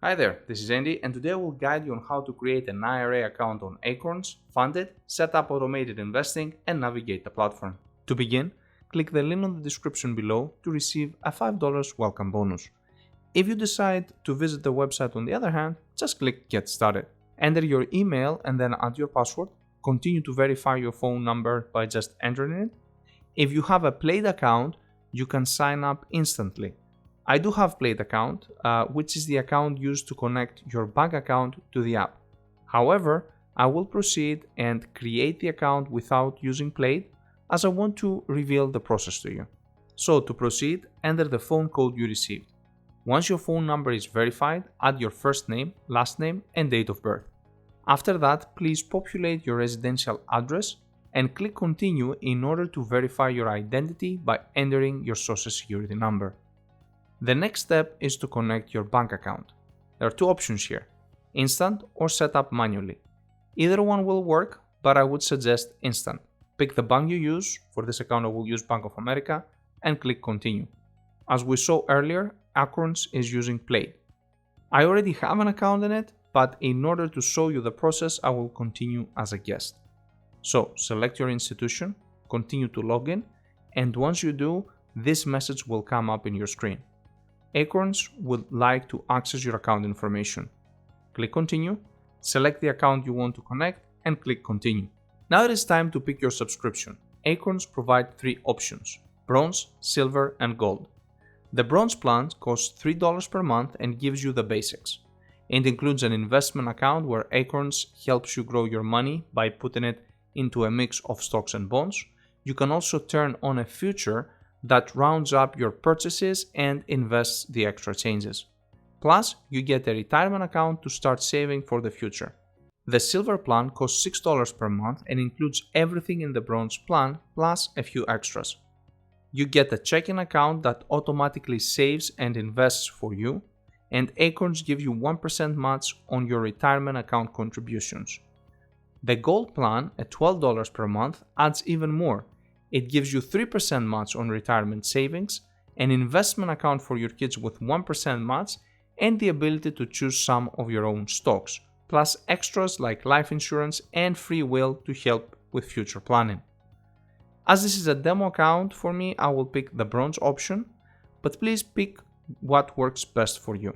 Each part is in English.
Hi there, this is Andy, and today I will guide you on how to create an IRA account on Acorns, fund it, set up automated investing, and navigate the platform. To begin, click the link on the description below to receive a $5 welcome bonus. If you decide to visit the website on the other hand, just click Get Started. Enter your email and then add your password. Continue to verify your phone number by just entering it. If you have a Plaid account, you can sign up instantly. I do have Plaid account, which is the account used to connect your bank account to the app. However, I will proceed and create the account without using Plaid, as I want to reveal the process to you. So to proceed, enter the phone code you received. Once your phone number is verified, add your first name, last name, and date of birth. After that, please populate your residential address and click Continue in order to verify your identity by entering your social security number. The next step is to connect your bank account. There are two options here, instant or set up manually. Either one will work, but I would suggest instant. Pick the bank you use. For this account I will use Bank of America and click Continue. As we saw earlier, Acorns is using Plaid. I already have an account in it, but in order to show you the process, I will continue as a guest. So select your institution, continue to log in, and once you do, this message will come up in your screen. Acorns would like to access your account information. Click Continue, select the account you want to connect, and click Continue. Now it is time to pick your subscription. Acorns provide three options: Bronze, Silver, and Gold. The Bronze plan costs $3 per month and gives you the basics. It includes an investment account where Acorns helps you grow your money by putting it into a mix of stocks and bonds. You can also turn on a feature that rounds up your purchases and invests the extra changes. Plus, you get a retirement account to start saving for the future. The Silver plan costs $6 per month and includes everything in the Bronze plan plus a few extras. You get a checking account that automatically saves and invests for you, and Acorns give you 1% match on your retirement account contributions. The Gold plan at $12 per month adds even more. It gives you 3% match on retirement savings, an investment account for your kids with 1% match, and the ability to choose some of your own stocks, plus extras like life insurance and free will to help with future planning. As this is a demo account for me, I will pick the Bronze option, but please pick what works best for you.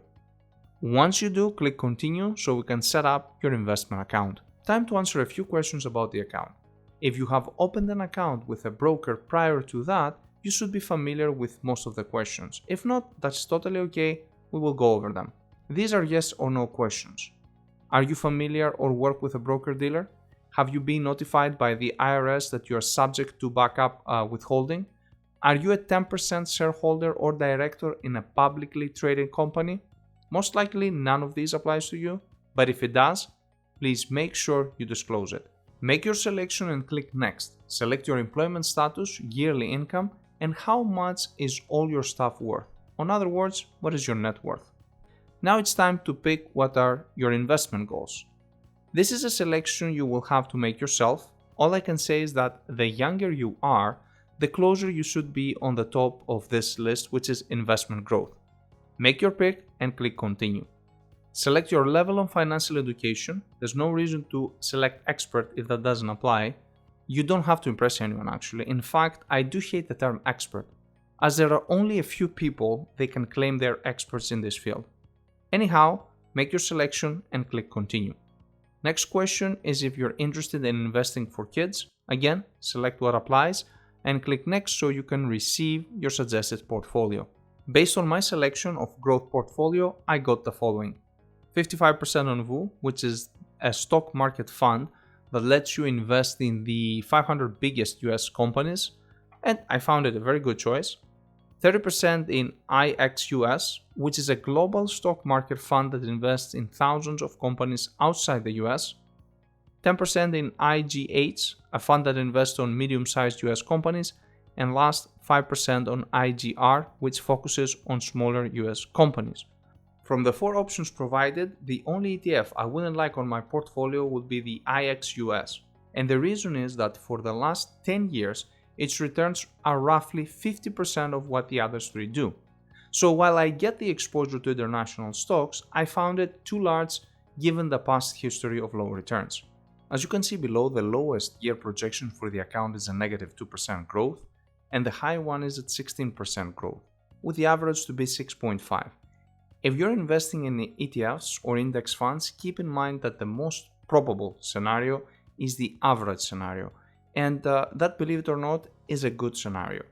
Once you do, click Continue so we can set up your investment account. Time to answer a few questions about the account. If you have opened an account with a broker prior to that, you should be familiar with most of the questions. If not, that's totally okay, we will go over them. These are yes or no questions. Are you familiar or work with a broker-dealer? Have you been notified by the IRS that you are subject to backup withholding? Are you a 10% shareholder or director in a publicly traded company? Most likely none of these applies to you, but if it does, please make sure you disclose it. Make your selection and click Next. Select your employment status, yearly income, and how much is all your stuff worth. In other words, what is your net worth? Now it's time to pick what are your investment goals. This is a selection you will have to make yourself. All I can say is that the younger you are, the closer you should be on the top of this list, which is investment growth. Make your pick and click Continue. Select your level of financial education. There's no reason to select expert if that doesn't apply. You don't have to impress anyone actually. In fact, I do hate the term expert, as there are only a few people they can claim they're experts in this field. Anyhow, make your selection and click Continue. Next question is if you're interested in investing for kids. Again, select what applies and click Next so you can receive your suggested portfolio. Based on my selection of growth portfolio, I got the following. 55% on VU, which is a stock market fund that lets you invest in the 500 biggest US companies, and I found it a very good choice. 30% in IXUS, which is a global stock market fund that invests in thousands of companies outside the US. 10% in IGH, a fund that invests on medium-sized US companies, and last 5% on IGR, which focuses on smaller US companies. From the four options provided, the only ETF I wouldn't like on my portfolio would be the IXUS, and the reason is that for the last 10 years, its returns are roughly 50% of what the other three do. So while I get the exposure to international stocks, I found it too large given the past history of low returns. As you can see below, the lowest year projection for the account is a negative 2% growth, and the high one is at 16% growth, with the average to be 6.5. If you're investing in the ETFs or index funds, keep in mind that the most probable scenario is the average scenario, and that, believe it or not, is a good scenario.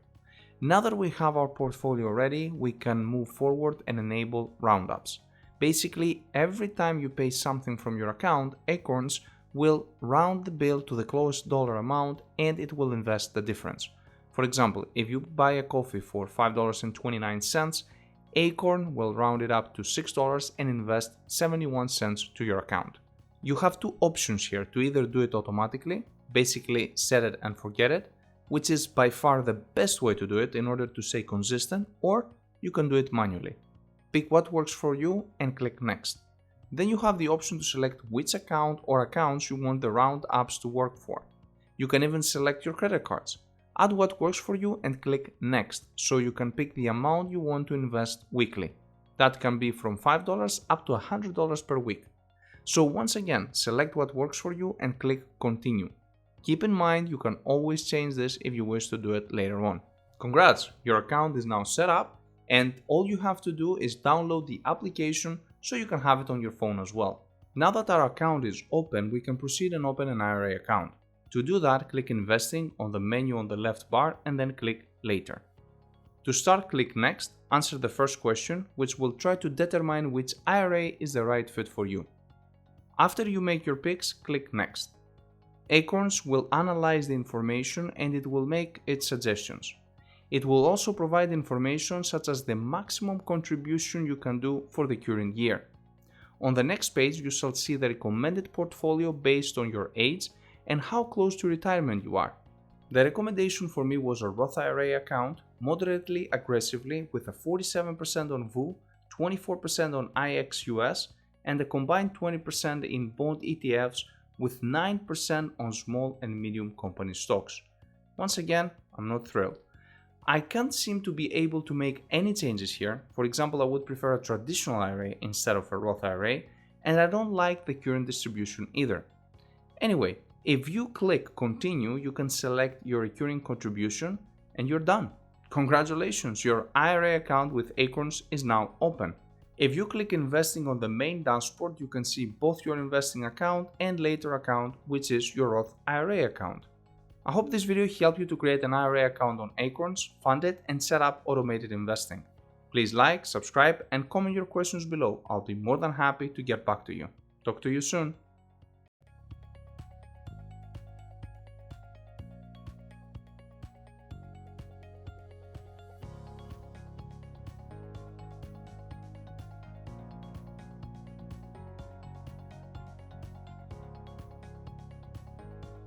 Now that we have our portfolio ready, we can move forward and enable roundups. Basically, every time you pay something from your account, Acorns will round the bill to the closest dollar amount and it will invest the difference. For example, if you buy a coffee for $5.29, Acorn will round it up to $6 and invest 71 cents to your account. You have two options here to either do it automatically, basically set it and forget it, which is by far the best way to do it in order to stay consistent, or you can do it manually. Pick what works for you and click Next. Then you have the option to select which account or accounts you want the roundups to work for. You can even select your credit cards. Add what works for you and click Next so you can pick the amount you want to invest weekly. That can be from $5 up to $100 per week. So once again, select what works for you and click Continue. Keep in mind you can always change this if you wish to do it later on. Congrats, your account is now set up and all you have to do is download the application so you can have it on your phone as well. Now that our account is open, we can proceed and open an IRA account. To do that, click Investing on the menu on the left bar and then click Later. To start, click Next, answer the first question, which will try to determine which IRA is the right fit for you. After you make your picks, click Next. Acorns will analyze the information and it will make its suggestions. It will also provide information such as the maximum contribution you can do for the current year. On the next page, you shall see the recommended portfolio based on your age and how close to retirement you are. The recommendation for me was a Roth IRA account, moderately aggressively with a 47% on VU, 24% on IXUS, and a combined 20% in bond ETFs with 9% on small and medium company stocks. Once again, I'm not thrilled. I can't seem to be able to make any changes here. For example, I would prefer a traditional IRA instead of a Roth IRA, and I don't like the current distribution either. Anyway, if you click Continue, you can select your recurring contribution and you're done. Congratulations, your IRA account with Acorns is now open. If you click Investing on the main dashboard, you can see both your investing account and later account, which is your Roth IRA account. I hope this video helped you to create an IRA account on Acorns, fund it, and set up automated investing. Please like, subscribe, and comment your questions below. I'll be more than happy to get back to you. Talk to you soon.